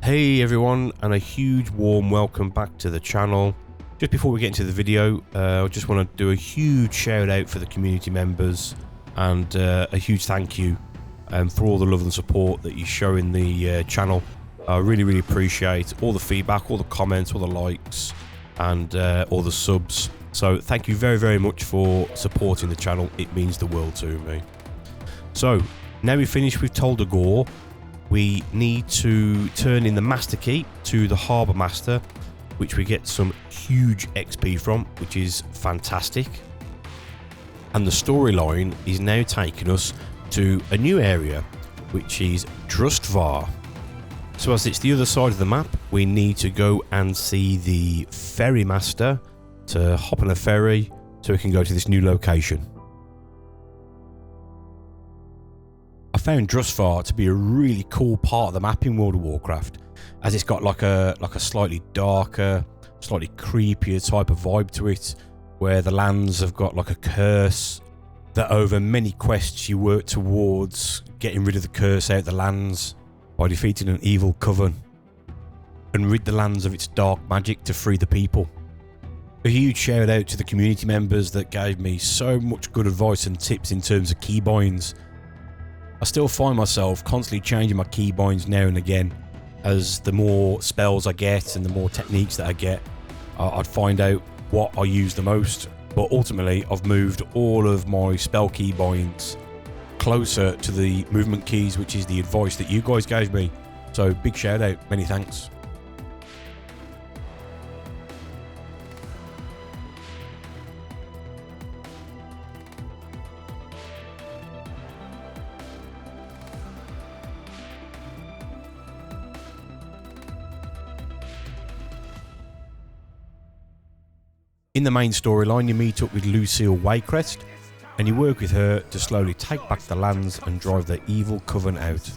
Hey everyone, and a huge warm welcome back to the channel. Just before we get into the video, I just want to do a huge shout out for the community members and a huge thank you for all the love and support that you show in the channel. I really appreciate all the feedback, all the comments, all the likes, and all the subs. So thank you very much for supporting the channel. It means the world to me. So now we've finished with Toldagor, we need to turn in the master key to the harbour master, which we get some huge XP from, which is fantastic. And the storyline is now taking us to a new area, which is Drustvar. So as it's the other side of the map, we need to go and see the ferry master to hop on a ferry so we can go to this new location. I found Drustvar to be a really cool part of the map in World of Warcraft, as it's got like a slightly darker, slightly creepier type of vibe to it, where the lands have got like a curse that over many quests you work towards getting rid of the curse out of the lands by defeating an evil coven and rid the lands of its dark magic to free the people. A huge shout out to the community members that gave me so much good advice and tips in terms of keybinds. I still find myself constantly changing my keybinds now and again, as the more spells I get and the more techniques that I get, I'd find out what I use the most. But ultimately, I've moved all of my spell keybinds closer to the movement keys, which is the advice that you guys gave me. So big shout out, many thanks. In the main storyline, you meet up with Lucille Waycrest, and you work with her to slowly take back the lands and drive the evil coven out.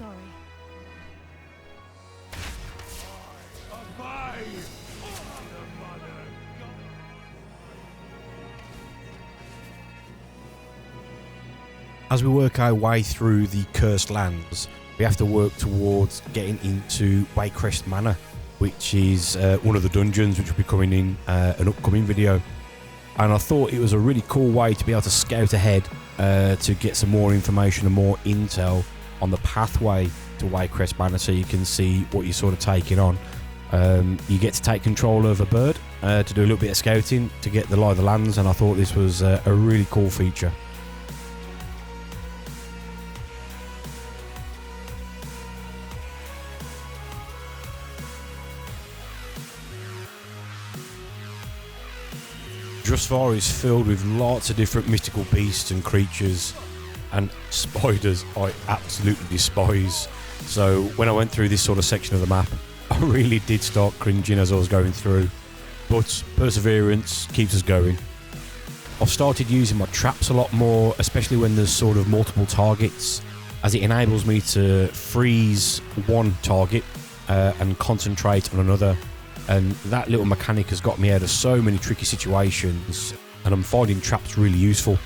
As we work our way through the cursed lands, we have to work towards getting into Waycrest Manor, which is one of the dungeons which will be coming in an upcoming video. And I thought it was a really cool way to be able to scout ahead to get some more information and more intel on the pathway to Waycrest Manor, so you can see what you're sort of taking on. You get to take control of a bird to do a little bit of scouting to get the lie of the lands, and I thought this was a really cool feature. Drustvar is filled with lots of different mystical beasts and creatures, and spiders I absolutely despise. So when I went through this sort of section of the map, I really did start cringing as I was going through, but perseverance keeps us going. I've started using my traps a lot more, especially when there's sort of multiple targets, as it enables me to freeze one target and concentrate on another. And that little mechanic has got me out of so many tricky situations, and I'm finding traps really useful.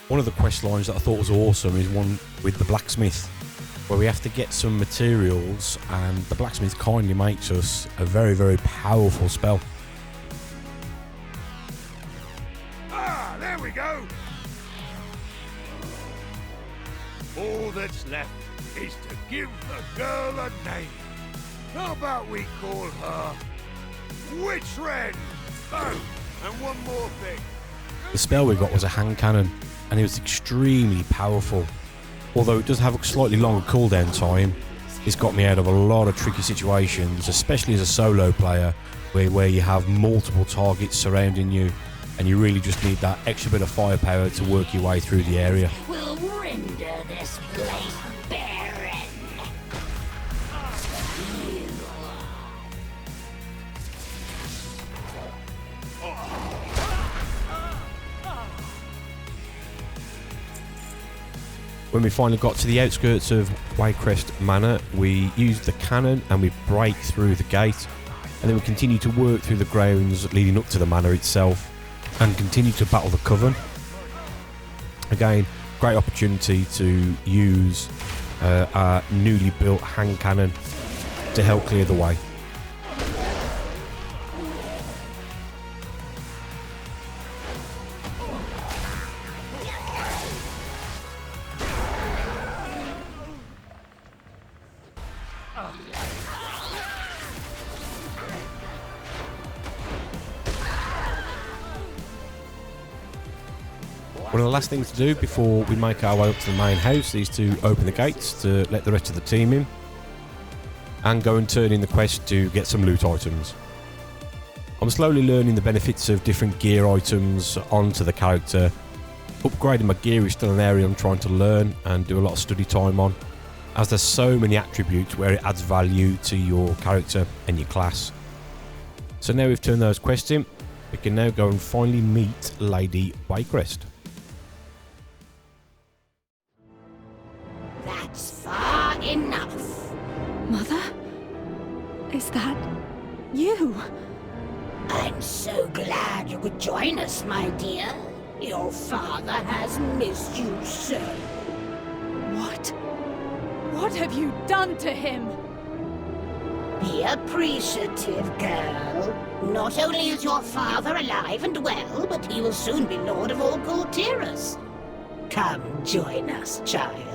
One of the quest lines that I thought was awesome is one with the blacksmith, where we have to get some materials, and the blacksmith kindly makes us a very powerful spell. Ah, there we go! All that's left is to give the girl a name. How about we call her Witch Wren? Oh, and one more thing. The spell we got was a hand cannon, and it was extremely powerful. Although it does have a slightly longer cooldown time, it's got me out of a lot of tricky situations, especially as a solo player, where you have multiple targets surrounding you, and you really just need that extra bit of firepower to work your way through the area. We'll render this place barren. When we finally got to the outskirts of Waycrest Manor, we used the cannon and we break through the gate, and then we continue to work through the grounds leading up to the manor itself and continue to battle the coven. Again, great opportunity to use our newly built hand cannon to help clear the way. One of the last things to do before we make our way up to the main house is to open the gates to let the rest of the team in and go and turn in the quest to get some loot items. I'm slowly learning the benefits of different gear items onto the character. Upgrading my gear is still an area I'm trying to learn and do a lot of study time on, as there's so many attributes where it adds value to your character and your class. So now we've turned those quests in, we can now go and finally meet Lady Waycrest. That's far enough. Mother? Is that you? I'm so glad you could join us, my dear. Your father has missed you so. What? What have you done to him? Be appreciative, girl. Not only is your father alive and well, but he will soon be Lord of all Kultiras. Come join us, child.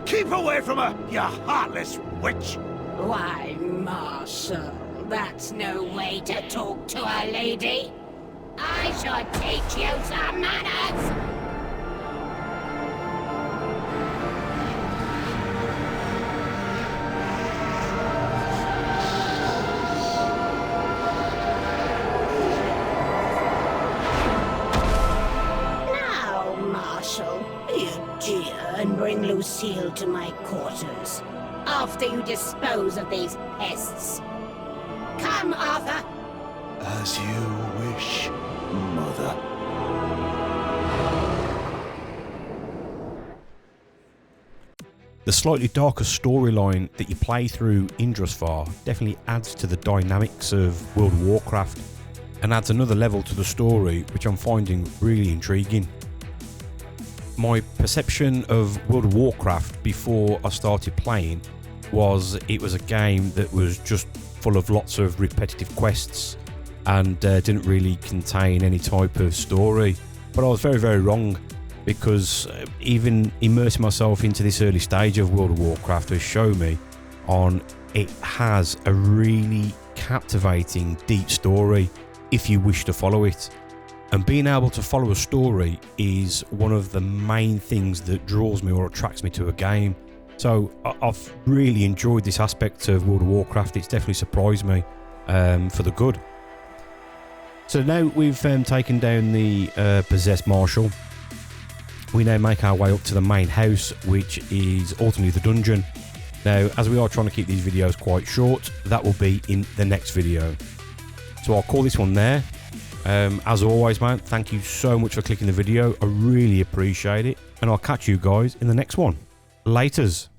Keep away from her, you heartless witch! Why, Marshal, that's no way to talk to a lady. I shall teach you some manners. Now, Marshal, you dear, and bring Lucille to my quarters after you dispose of these pests. Come, Arthur. As you wish, Mother. The slightly darker storyline that you play through in Drustvar definitely adds to the dynamics of World of Warcraft and adds another level to the story, which I'm finding really intriguing. My perception of World of Warcraft before I started playing was it was a game that was just full of lots of repetitive quests and didn't really contain any type of story. But I was very, very wrong, because even immersing myself into this early stage of World of Warcraft has shown me it has a really captivating, deep story if you wish to follow it. And being able to follow a story is one of the main things that draws me or attracts me to a game. So I've really enjoyed this aspect of World of Warcraft. It's definitely surprised me for the good. So now we've taken down the possessed Marshal, we now make our way up to the main house, which is ultimately the dungeon. Now, as we are trying to keep these videos quite short, that will be in the next video. So I'll call this one there. As always, man, thank you so much for clicking the video. I really appreciate it. And I'll catch you guys in the next one. Laters.